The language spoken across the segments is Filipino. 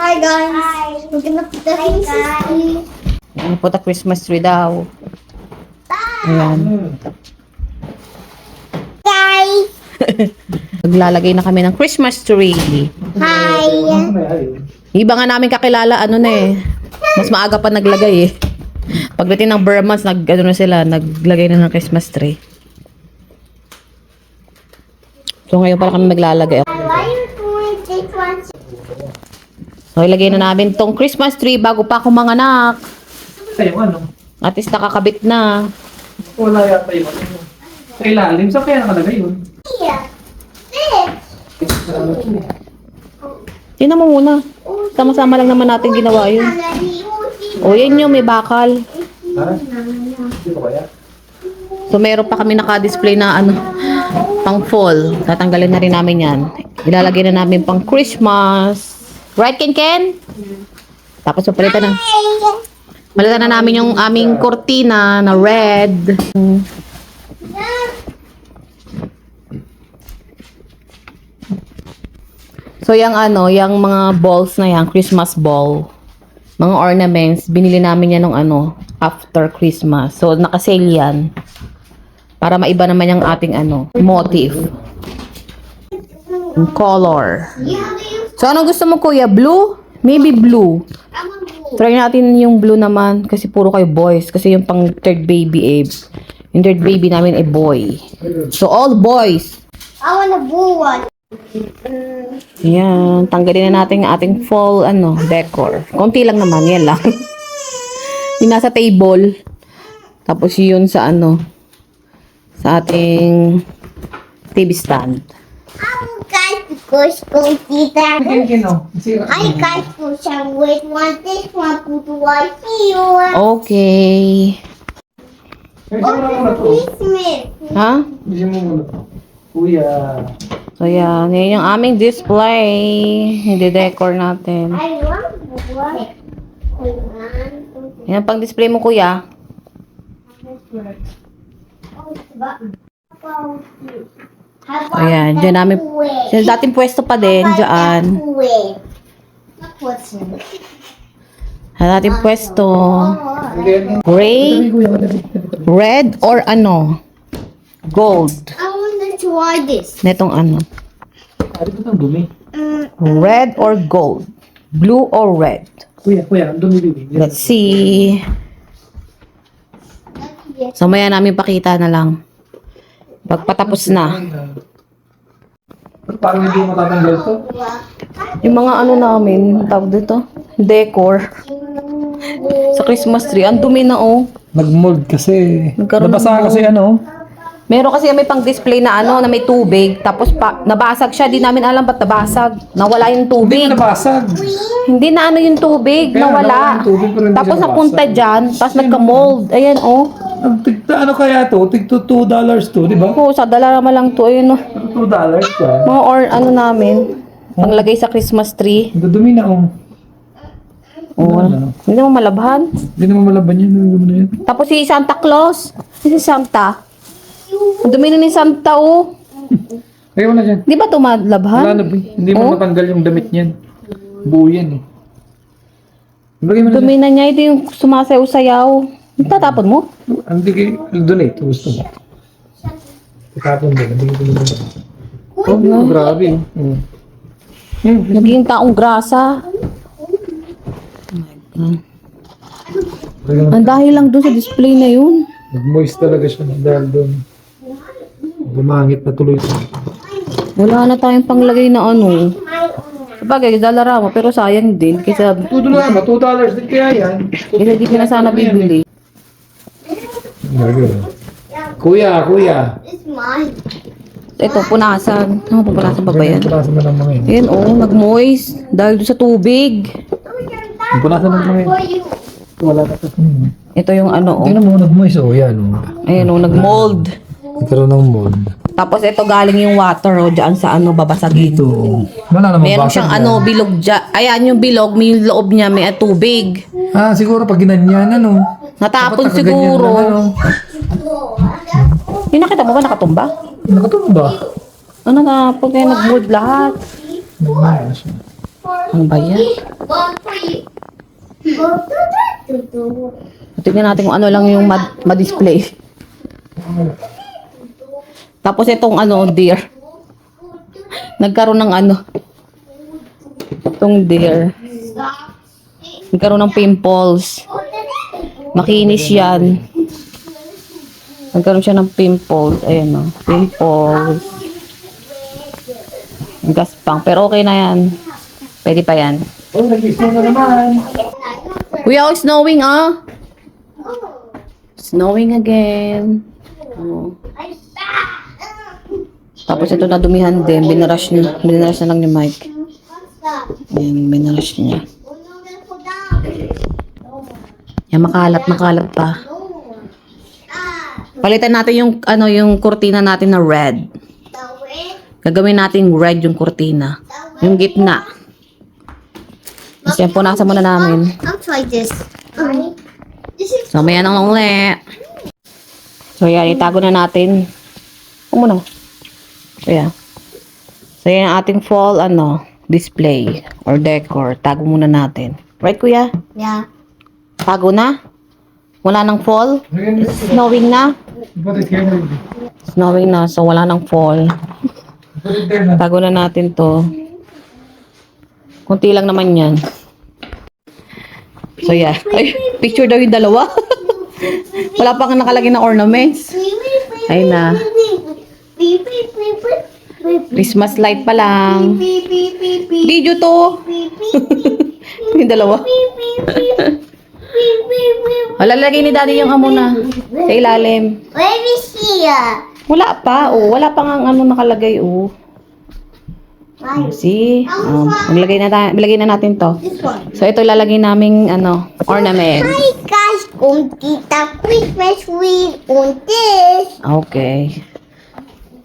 Hi guys. We're gonna put the Christmas tree. Ano po, Christmas tree daw. Ayan. Guys. Maglalagay na kami ng Christmas tree. Hi. Iba nga namin kakilala, ano na eh. Mas maaga pa naglagay eh. Pagdating ng Burmans, naglagay na ng Christmas tree. So ngayon pala kami maglalagay. Why are you doing this one? So ilagay na namin tong Christmas tree bago pa ako manganak. Yung ano? At least nakakabit na. Wala yata yung ano. Sa ilalim. Saan kaya nakalagay yun? Here. This. Tingnan mo muna. Sama-sama lang naman natin ginawa yun. O yan yung may bakal. Ha? Hindi ko kaya? So meron pa kami naka-display na ano, pang fall. Tatanggalin na rin namin yan. Ilalagay na namin pang Christmas. Right, Ken? Tapos palitan na namin yung aming kortina na red. So yung ano, yung mga balls na yan, Christmas ball, mga ornaments, binili namin yan nung ano, after Christmas. So naka-sale yan. Para maiba naman yung ating ano, motif. Yung color. So anong gusto mo, kuya? Blue? Maybe blue. Try natin yung blue naman kasi puro kayo boys. Kasi yung pang third baby eh. Yung third baby namin ay boy. So all boys. I want a blue one. Yan, tanggalin na natin yung ating fall ano, decor. Konti lang naman, yan lang. Yung nasa table. Tapos yun sa ano, sa ating TV stand. Guys, because go see that. Kino? I guys put some with one this one put white here. Okay. Christmas. Ha? Bigyan mo muna to. Kuya. So yan, yan yung aming display. Hindi decor natin. I want one. Yan ang pang display mo, kuya. Ayan, dyan namin. Sa dating pwesto pa din, dyan. Sa dating pwesto. Gray, red, or ano? Gold. I want to try this. Netong ano? Ari ko ng dumi. Red or gold? Blue or red? Kuya, ang dumi dumi. Let's see. So, maya namin pakita na lang. Pagpatapos na. Parang hindi mo matatanggal to. Yung mga ano namin, tawag dito, decor. Sa Christmas tree, ang dumi na oh. Nag-mold kasi. Nagkaroon ng Nabasa mold. kasi ano. Meron kasi may pang display na ano, na may tubig. Tapos nabasag siya, di namin alam ba't nabasag. Nawala yung Hindi tubig. mo nabasag. Hindi na ano yung tubig, Kaya nawala nawala. yung tubig, pero hindi Tapos siya napunta nabasag. dyan, tapos nagka-mold. Ayan oh. Ano kaya to? Tigto $2 to, di ba? Oh, sa dala naman lang to, ayun oh. $2 yan. Mga or ano namin, panglagay sa Christmas tree. Dudumi na oh. Oh, hindi mo malabhan. Hindi naman malaban yan. Ano na yan? Tapos si Santa Claus, si Santa. Ang dumi na ni Santa oh. Kaya wala dyan. Di ba ito malabhan? Wala na, hindi mo Oh? matanggal yung damit niyan. Buo yan eh. Bagay mo na dyan. Dumi na niya, ito yung sumasayaw-sayaw. Tatapon mo? Hindi kayo, donate. Gusto mo. Itapon mo. Hindi ko naman. Oh, no, grabe. Naging taong grasa. Ang dahil lang doon sa display na yun. Nag-moist talaga siya dahil doon. Bumangit na tuloy. Wala na tayong panglagay na ano. Sabagay, dalara mo, pero sayang din. Kaysa, Tudo na ba? $2 din kaya yan. hindi ko na sana bibili. Kuya. It's mine. Ito, punasan. Ano punasan pa ba yan? Punasan mo ng mga yun. Ayan, oh, nag-moist. Dahil doon sa tubig. Punasan ng mga yun. Wala na ito. Ito yung ano, oh. Tingnan mo nag-moist. Oh, yan. Oh. Ayan, oh, nag-mold. Nagkaroon ng mold. Tapos ito galing yung water, oh, dyan sa ano, babasagin. Ito. Wala naman Meron basag siyang yan. ano, bilog dyan. Ayan, yung bilog, may loob niya, may tubig. Ah, siguro pag ginanyan, ano? Natapon Dapat nakaganyan siguro. lang, ano? Yung nakita mo ba nakatumba? Nakatumba. Ano na, pag kaya nag-mold lahat. Nagmaya siya. Ano ba yan? One for you. Go to the Tingnan natin kung ano lang yung ma-display. Tapos itong ano, deer. Nagkaroon ng ano. Itong deer. Nagkaroon ng pimples. Makinis yan. Nagkaroon siya ng pimples. Ayan o. Pimples. Gaspang. Pero okay na yan. Pwede pa yan. Oh, nag-isip na naman. Kuya, oh, snowing ah. Snowing again. Oh. Tapos ito nadumihan din. Binarush na lang ni Mike. Ayan, binarush niya. Yan, makalat pa. Palitan natin yung ano, yung kurtina natin na red. Gagawin natin red yung kurtina. Yung gitna. Kasi yan, punasan muna namin. I'll try this. This is So, may anong ulit. So, yan, itago na natin. Muna. So, yan. So, yan ang ating fall, ano, display or decor. Tago muna natin. Right, kuya? yeah. Tago na? Wala nang fall? Snowing na? Put it here. Snowing na, so wala nang fall. Put it there na. Tago na natin to. Kunti lang naman yan. So, yeah. Ay, picture daw yung dalawa. Wala pa kang nakalagay na ornaments. Ayun na. Christmas light pa lang. Video to. Yung dalawa. Wala, lagay ni daddy yung amo na. Sa ilalim. Where is here? Wala pa. Oh, wala pa nga ano nakalagay. Oh. See? Maglagay na natin to. This one. So, ito ilalagay naming ano, ornament. Hi guys, Tita Christmas wheel on this. Okay.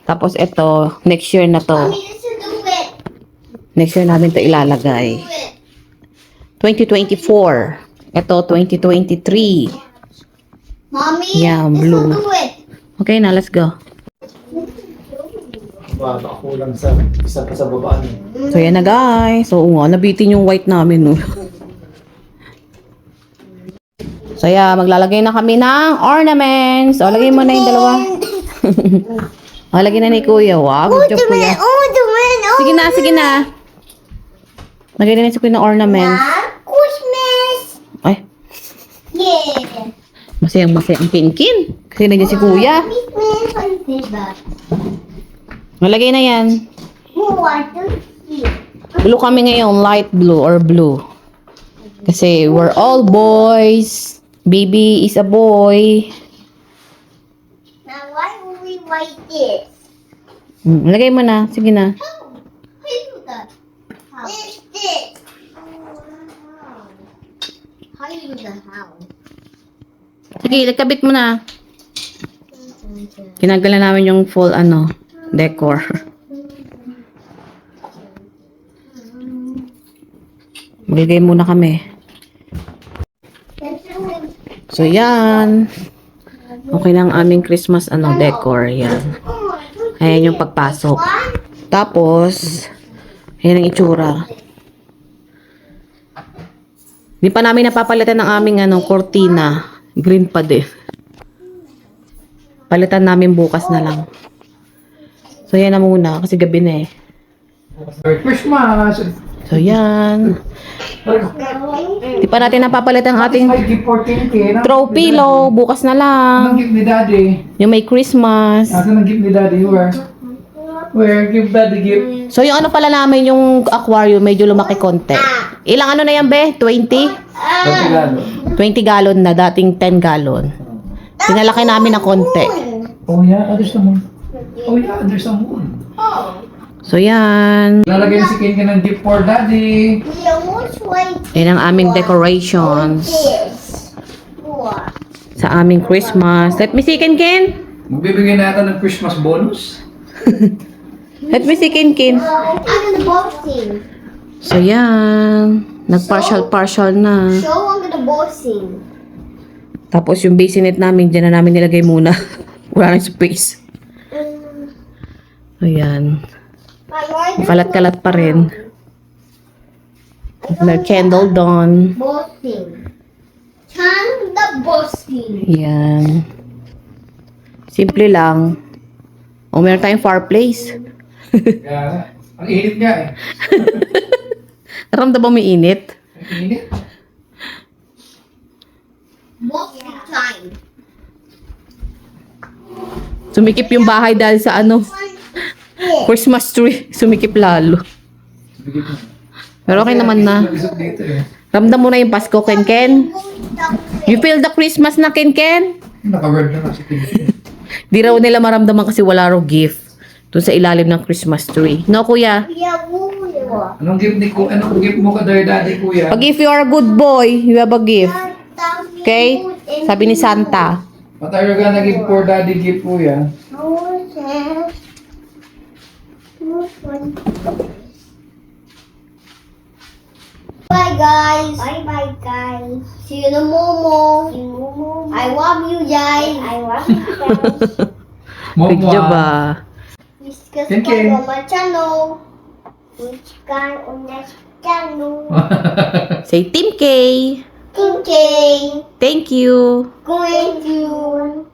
Tapos ito, next year na to. Mommy, let's do it. Next year namin to ilalagay. 2024. Ito, 2023. Mommy, Yeah, let's blue. do it. Okay na, let's go. Baka kulang sa isa pa sa baba niya. So, yan na guys. So, nga, nabitin yung white namin. No? So, yeah, maglalagay na kami ng ornaments. O, lagay mo na yung dalawa. O, lagay na ni Kuya. Wow, good job, Kuya. Sige na, sige na. Lagay na si Kuya ng ornaments. Christmas. Ay, Yeah. masayang kinkin. Kasi nandiyan si Kuya. Christmas on this. Malagay na yan. Who want to see? Blue kami ngayon, light blue or blue. Kasi we're all boys. Baby is a boy. Now why will we write this? Lagay mo na. Sige na. How you do that? How? This. How you do that? How? Sige, nagkabit mo na. Kinagalan namin yung full ano, decor. Maglagay muna kami. So, yan. Okay na ang aming Christmas ano, decor. Yan. Ayan yung pagpasok. Tapos, ayan ang itsura. Di pa namin napapalitan ng aming ano, cortina. Green pa din. Palitan namin bukas na lang. So, yan na muna. Kasi gabi na eh. Merry Christmas! So, yan. Di pa natin napapalitan ang ating Ay, gift for Kinky. throw pillow. Bukas na lang. Anong gift ni Daddy? Yung may Christmas. Asan ang gift ni Daddy? Where? Where? Give Daddy gift. So, yung ano pala namin, yung aquarium, medyo lumaki konti. Ilang ano na yan, be? 20? 20 galo. 20 gallon na, dating 10 gallon. Pinalaki namin ng konti. Oh yeah, there's the moon. Oh yeah, there's the moon. So, yan. Lalagay na si Kinky ng gift for Daddy. We almost write Yan ang aming decorations this. What? sa aming Christmas. Let me see, Ken. Magbibigay natin ng Christmas bonus. Let me see, Ken. I'm the boxing. So, yan. Nag-partial na. Show I'm the boxing. Tapos, yung bassinet namin, dyan na namin nilagay muna. Wala nang space. Ayan. Kalat-kalat pa rin. May candle doon. Bossing. Chan the bossing. Yan. Simple lang. O, meron tayong fireplace. Kaya, ang init nga eh. Naramdaman mo may init? Ang init. Bossing time. Sumikip yung bahay dahil sa ano, Christmas tree. Sumikip lalo. Bigyan mo. Pero okay naman na. Isok dito eh. Ramdam mo na yung Pasko, Ken Ken. You feel the Christmas na, Ken Ken? Naka-word na kasi tingin. Di raw nila maramdaman kasi wala raw gift doon sa ilalim ng Christmas tree. No, kuya? Kuya Bulo. Anong gift mo ka dari daddy kuya? Pag if you are a good boy, you have a gift. Okay? Sabi ni Santa. What are you gonna give for daddy gift kuya? Bye guys. Bye bye guys. See you tomorrow. I love you guys. I love you guys. Good job ah. Please Thank you. subscribe on my channel. Subscribe on my channel. Say Team K. Thank you. Thank you. Thank you.